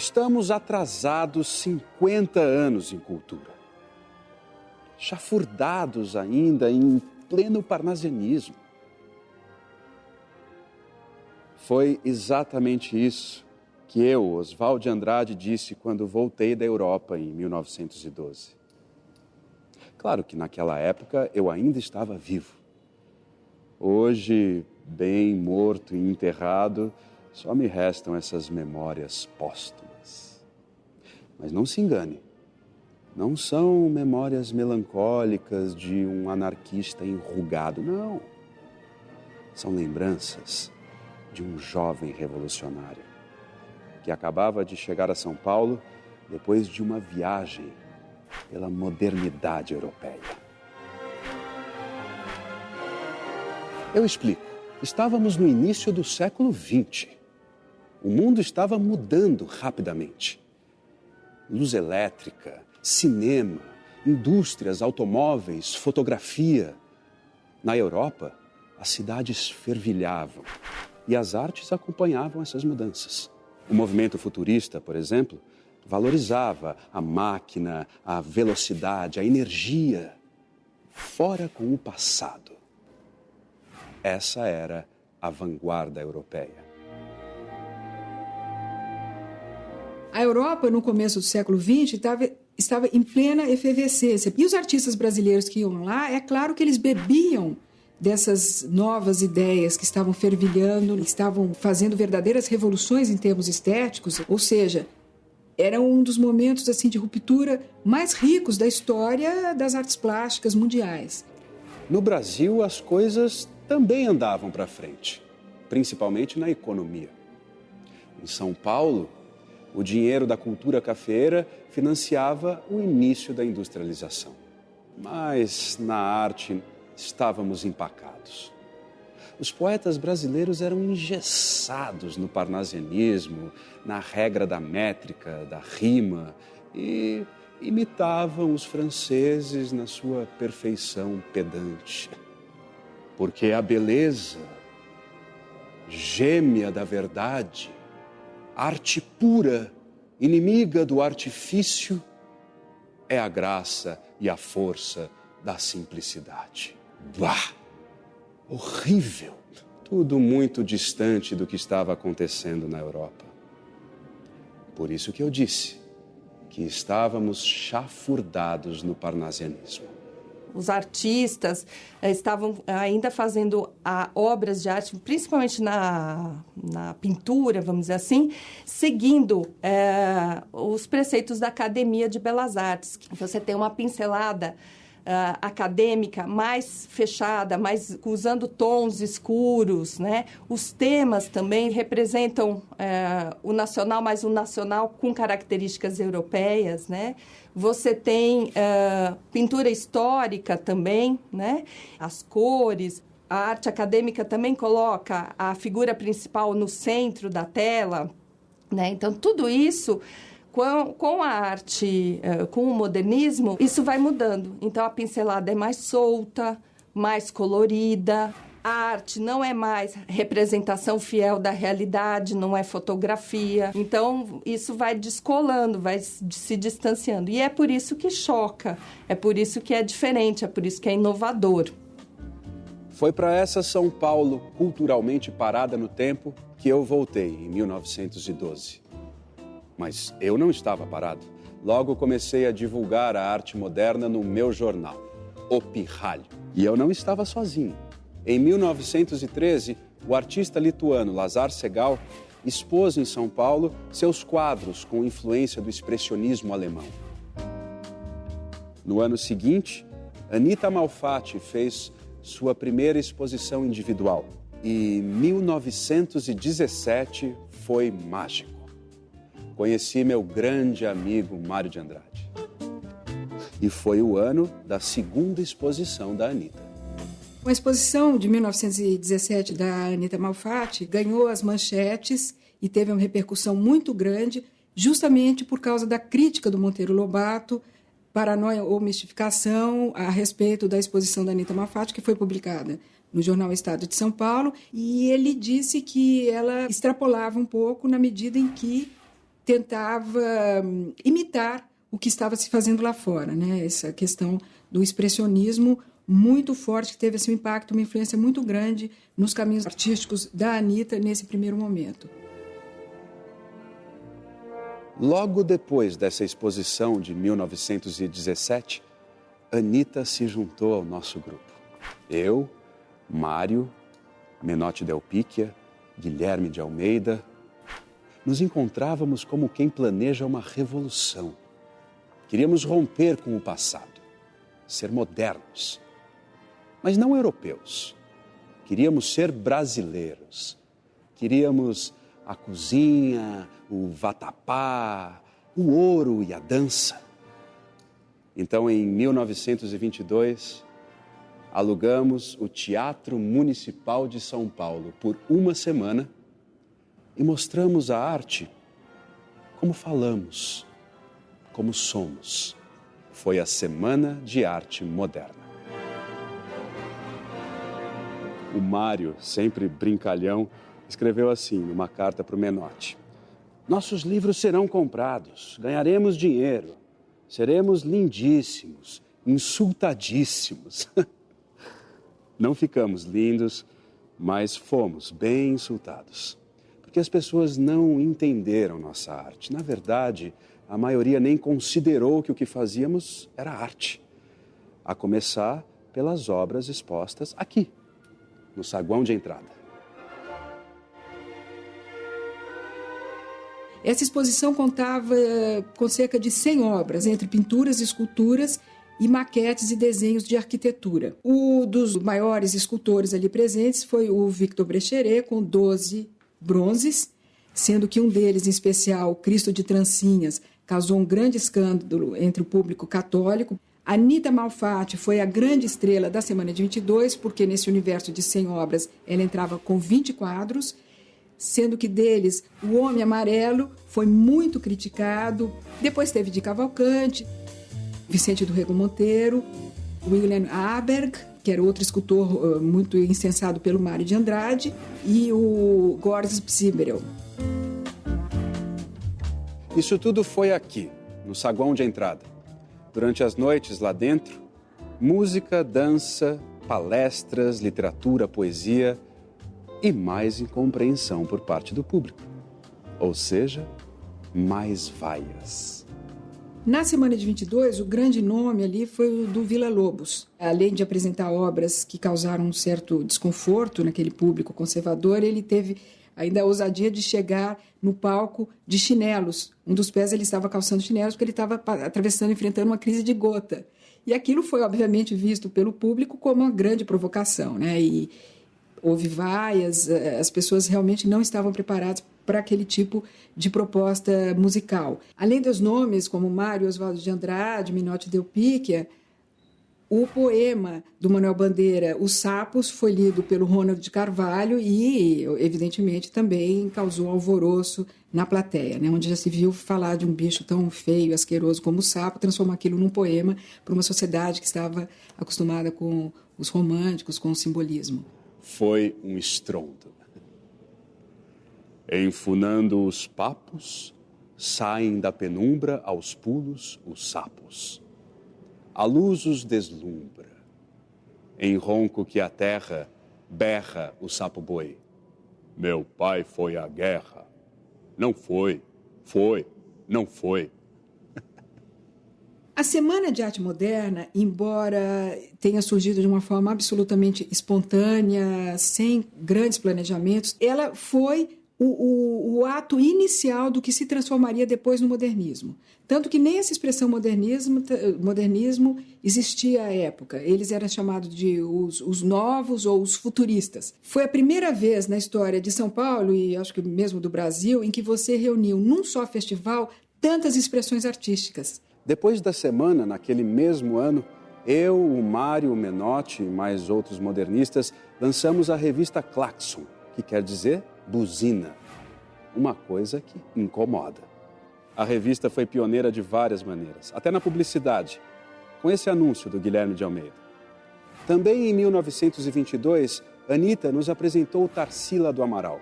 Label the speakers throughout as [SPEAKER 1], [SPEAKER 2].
[SPEAKER 1] Estamos atrasados 50 anos em cultura. Chafurdados ainda em pleno parnasianismo. Foi exatamente isso que eu, Oswald de Andrade, disse quando voltei da Europa em 1912. Claro que naquela época eu ainda estava vivo. Hoje, bem morto e enterrado, só me restam essas memórias póstumas. Mas não se engane, não são memórias melancólicas de um anarquista enrugado, não. São lembranças de um jovem revolucionário que acabava de chegar a São Paulo depois de uma viagem pela modernidade europeia. Eu explico. Estávamos no início do século XX. O mundo estava mudando rapidamente. Luz elétrica, cinema, indústrias, automóveis, fotografia. Na Europa, as cidades fervilhavam e as artes acompanhavam essas mudanças. O movimento futurista, por exemplo, valorizava a máquina, a velocidade, a energia. Fora com o passado. Essa era a vanguarda europeia.
[SPEAKER 2] A Europa, no começo do século XX, estava em plena efervescência. E os artistas brasileiros que iam lá, é claro que eles bebiam dessas novas ideias que estavam fervilhando, estavam fazendo verdadeiras revoluções em termos estéticos. Ou seja, era um dos momentos assim, de ruptura mais ricos da história das artes plásticas mundiais.
[SPEAKER 1] No Brasil, as coisas também andavam para frente, principalmente na economia. Em São Paulo, o dinheiro da cultura cafeeira financiava o início da industrialização. Mas na arte estávamos empacados. Os poetas brasileiros eram engessados no parnasianismo, na regra da métrica, da rima, e imitavam os franceses na sua perfeição pedante. Porque a beleza, gêmea da verdade, arte pura, inimiga do artifício, é a graça e a força da simplicidade. Bah! Horrível! Tudo muito distante do que estava acontecendo na Europa. Por isso que eu disse que estávamos chafurdados no parnasianismo.
[SPEAKER 3] Os artistas estavam ainda fazendo obras de arte, principalmente na pintura, vamos dizer assim, seguindo os preceitos da Academia de Belas Artes. Você tem uma pincelada acadêmica mais fechada, mais usando tons escuros, né? Os temas também representam o nacional, mas o nacional com características europeias, né? Você tem pintura histórica também, né? As cores. A arte acadêmica também coloca a figura principal no centro da tela, né? Então, tudo isso, com a arte, com o modernismo, isso vai mudando. Então, a pincelada é mais solta, mais colorida. A arte não é mais representação fiel da realidade, não é fotografia. Então, isso vai descolando, vai se distanciando. E é por isso que choca, é por isso que é diferente, é por isso que é inovador.
[SPEAKER 1] Foi para essa São Paulo, culturalmente parada no tempo, que eu voltei em 1912. Mas eu não estava parado. Logo comecei a divulgar a arte moderna no meu jornal, O Pirralho. E eu não estava sozinho. Em 1913, o artista lituano Lazar Segal expôs em São Paulo seus quadros com influência do expressionismo alemão. No ano seguinte, Anita Malfatti fez sua primeira exposição individual. E 1917 foi mágico. Conheci meu grande amigo Mário de Andrade. E foi o ano da segunda exposição da Anita.
[SPEAKER 2] A exposição de 1917 da Anita Malfatti ganhou as manchetes e teve uma repercussão muito grande, justamente por causa da crítica do Monteiro Lobato, Paranoia ou Mistificação, a respeito da exposição da Anita Malfatti, que foi publicada no jornal Estado de São Paulo, e ele disse que ela extrapolava um pouco na medida em que tentava imitar o que estava se fazendo lá fora, né? Essa questão do expressionismo muito forte, que teve assim, um impacto, uma influência muito grande nos caminhos artísticos da Anitta nesse primeiro momento.
[SPEAKER 1] Logo depois dessa exposição de 1917, Anitta se juntou ao nosso grupo. Eu, Mário, Menotti Del Picchia, Guilherme de Almeida, nos encontrávamos como quem planeja uma revolução. Queríamos romper com o passado, ser modernos, mas não europeus. Queríamos ser brasileiros. Queríamos a cozinha, o vatapá, o ouro e a dança. Então, em 1922, alugamos o Teatro Municipal de São Paulo por uma semana e mostramos a arte como falamos, como somos. Foi a Semana de Arte Moderna. O Mário, sempre brincalhão, escreveu assim numa carta para o Menotti: nossos livros serão comprados, ganharemos dinheiro, seremos lindíssimos, insultadíssimos. Não ficamos lindos, mas fomos bem insultados. Porque as pessoas não entenderam nossa arte. Na verdade, a maioria nem considerou que o que fazíamos era arte. A começar pelas obras expostas aqui, no saguão de entrada.
[SPEAKER 2] Essa exposição contava com cerca de 100 obras, entre pinturas, esculturas e maquetes e desenhos de arquitetura. Um dos maiores escultores ali presentes foi o Victor Brecheret, com 12 bronzes, sendo que um deles, em especial, Cristo de Trancinhas, causou um grande escândalo entre o público católico. Anitta Malfatti foi a grande estrela da Semana de 22, porque nesse universo de 100 obras ela entrava com 20 quadros, sendo que deles o Homem Amarelo foi muito criticado. Depois teve de Cavalcante, Vicente do Rego Monteiro, William Aberg, que era outro escultor muito incensado pelo Mário de Andrade, e o Gorges Psiberel.
[SPEAKER 1] Isso tudo foi aqui, no saguão de entrada. Durante as noites lá dentro, música, dança, palestras, literatura, poesia e mais incompreensão por parte do público. Ou seja, mais vaias.
[SPEAKER 2] Na Semana de 22, o grande nome ali foi o do Villa-Lobos. Além de apresentar obras que causaram um certo desconforto naquele público conservador, ele teve ainda a ousadia de chegar no palco de chinelos. Um dos pés ele estava calçando chinelos porque ele estava atravessando, enfrentando uma crise de gota. E aquilo foi, obviamente, visto pelo público como uma grande provocação, né? E houve vaias, as pessoas realmente não estavam preparadas para aquele tipo de proposta musical. Além dos nomes como Mário Oswaldo de Andrade, Menotti Del Picchia, o poema do Manuel Bandeira, Os Sapos, foi lido pelo Ronald de Carvalho e, evidentemente, também causou alvoroço na plateia, né? Onde já se viu falar de um bicho tão feio, asqueroso como o sapo, transformar aquilo num poema para uma sociedade que estava acostumada com os românticos, com o simbolismo.
[SPEAKER 1] Foi um estrondo. Enfunando os papos, saem da penumbra aos pulos os sapos. A luz os deslumbra. Em ronco que a terra berra o sapo-boi. Meu pai foi à guerra. Não foi, foi, não foi.
[SPEAKER 2] A Semana de Arte Moderna, embora tenha surgido de uma forma absolutamente espontânea, sem grandes planejamentos, ela foi o ato inicial do que se transformaria depois no modernismo. Tanto que nem essa expressão modernismo existia à época. Eles eram chamados de os novos ou os futuristas. Foi a primeira vez na história de São Paulo, e acho que mesmo do Brasil, em que você reuniu num só festival tantas expressões artísticas.
[SPEAKER 1] Depois da semana, naquele mesmo ano, eu, o Mário, o Menotti e mais outros modernistas lançamos a revista Claxon, que quer dizer buzina, uma coisa que incomoda. A revista foi pioneira de várias maneiras, até na publicidade, com esse anúncio do Guilherme de Almeida. Também em 1922, Anitta nos apresentou Tarsila do Amaral,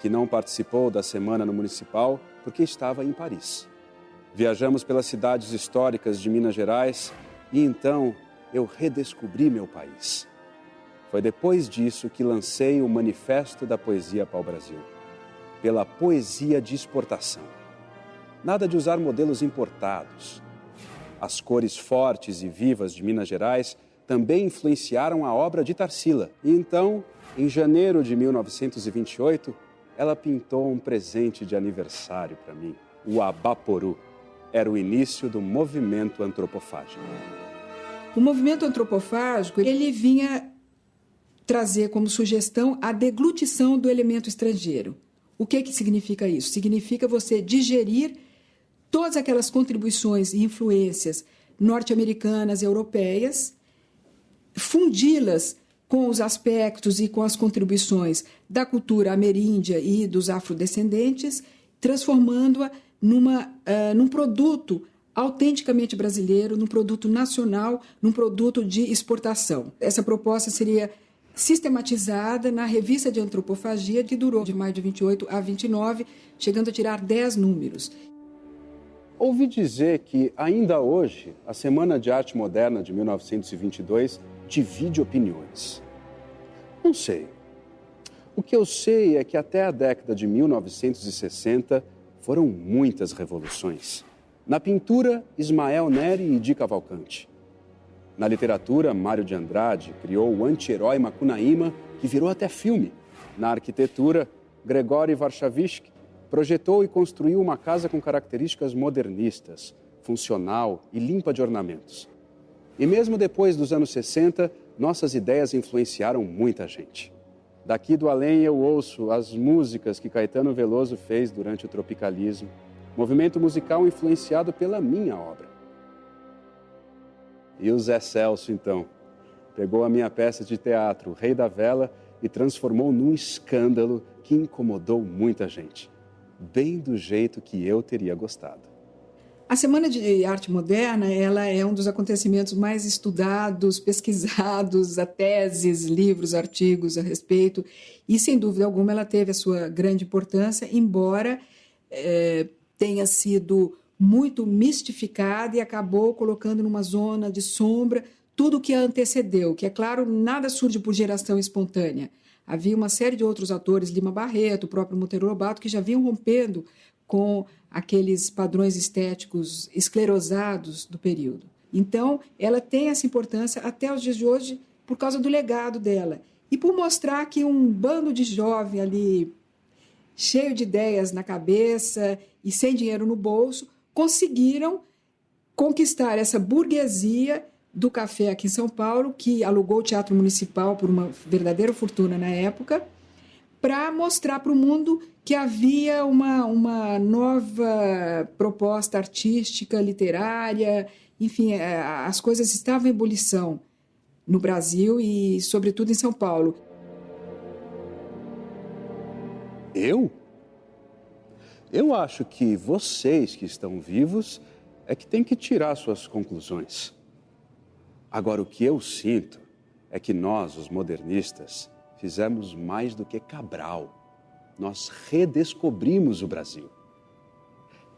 [SPEAKER 1] que não participou da semana no Municipal porque estava em Paris. Viajamos pelas cidades históricas de Minas Gerais e então eu redescobri meu país. Foi depois disso que lancei o Manifesto da Poesia Pau-Brasil, pela poesia de exportação. Nada de usar modelos importados. As cores fortes e vivas de Minas Gerais também influenciaram a obra de Tarsila. E então, em janeiro de 1928, ela pintou um presente de aniversário para mim, o Abaporu. Era o início do movimento antropofágico.
[SPEAKER 2] O movimento antropofágico, ele vinha trazer como sugestão a deglutição do elemento estrangeiro. O que significa isso? Significa você digerir todas aquelas contribuições e influências norte-americanas e europeias, fundi-las com os aspectos e com as contribuições da cultura ameríndia e dos afrodescendentes, transformando-a num produto autenticamente brasileiro, num produto nacional, num produto de exportação. Essa proposta seria sistematizada na Revista de Antropofagia, que durou de maio de 28 a 29, chegando a tirar 10 números.
[SPEAKER 1] Ouvi dizer que, ainda hoje, a Semana de Arte Moderna de 1922 divide opiniões. Não sei. O que eu sei é que até a década de 1960 foram muitas revoluções. Na pintura, Ismael Neri e Di Cavalcanti. Na literatura, Mário de Andrade criou o anti-herói Macunaíma, que virou até filme. Na arquitetura, Gregóry Warszawski projetou e construiu uma casa com características modernistas, funcional e limpa de ornamentos. E mesmo depois dos anos 60, nossas ideias influenciaram muita gente. Daqui do além eu ouço as músicas que Caetano Veloso fez durante o tropicalismo, movimento musical influenciado pela minha obra. E o Zé Celso, então, pegou a minha peça de teatro, O Rei da Vela, e transformou num escândalo que incomodou muita gente, bem do jeito que eu teria gostado.
[SPEAKER 2] A Semana de Arte Moderna, ela é um dos acontecimentos mais estudados, pesquisados, há teses, livros, artigos a respeito, e, sem dúvida alguma, ela teve a sua grande importância, embora tenha sido muito mistificada e acabou colocando numa zona de sombra tudo o que a antecedeu, que, é claro, nada surge por geração espontânea. Havia uma série de outros autores, Lima Barreto, o próprio Monteiro Lobato, que já vinham rompendo com aqueles padrões estéticos esclerosados do período. Então, ela tem essa importância até os dias de hoje por causa do legado dela. E por mostrar que um bando de jovem ali, cheio de ideias na cabeça e sem dinheiro no bolso, conseguiram conquistar essa burguesia do café aqui em São Paulo, que alugou o Teatro Municipal por uma verdadeira fortuna na época, para mostrar para o mundo que havia uma nova proposta artística, literária, enfim, as coisas estavam em ebulição no Brasil e, sobretudo, em São Paulo.
[SPEAKER 1] Eu acho que vocês que estão vivos é que têm que tirar suas conclusões. Agora, o que eu sinto é que nós, os modernistas, fizemos mais do que Cabral. Nós redescobrimos o Brasil.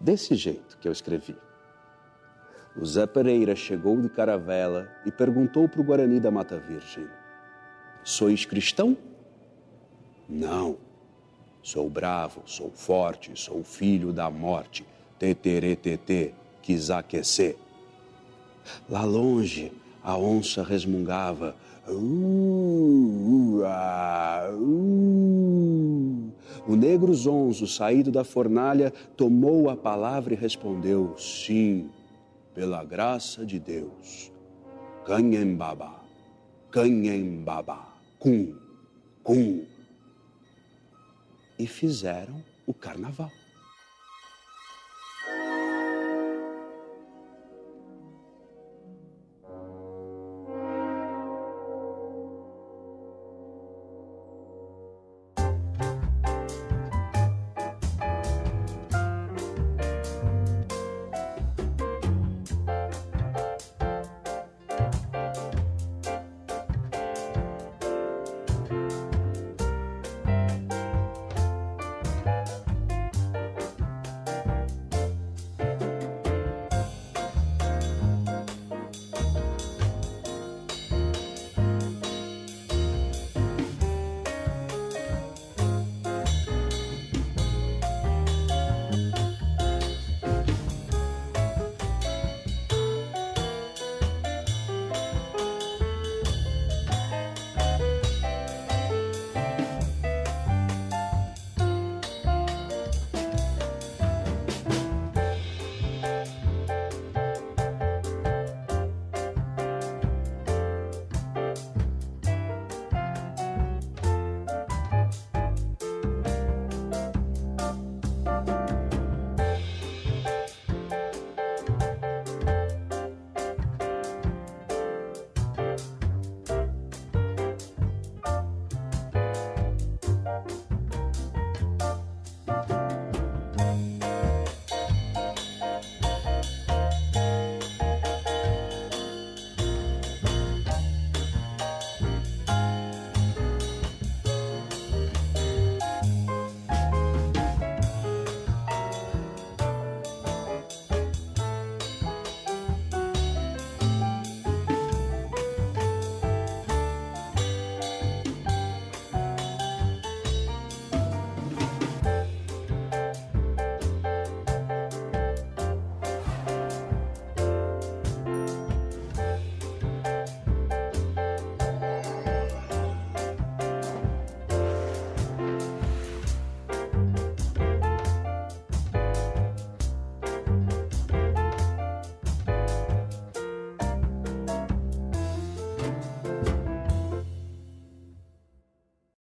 [SPEAKER 1] Desse jeito que eu escrevi. O Zé Pereira chegou de caravela e perguntou para o Guarani da Mata Virgem: sois cristão? Não. Sou bravo, sou forte, sou filho da morte. Teteretetê, quis aquecer. Lá longe, a onça resmungava. O negro zonzo, saído da fornalha, tomou a palavra e respondeu: sim, pela graça de Deus. Canhembaba, canhembaba, cum, cum. E fizeram o carnaval.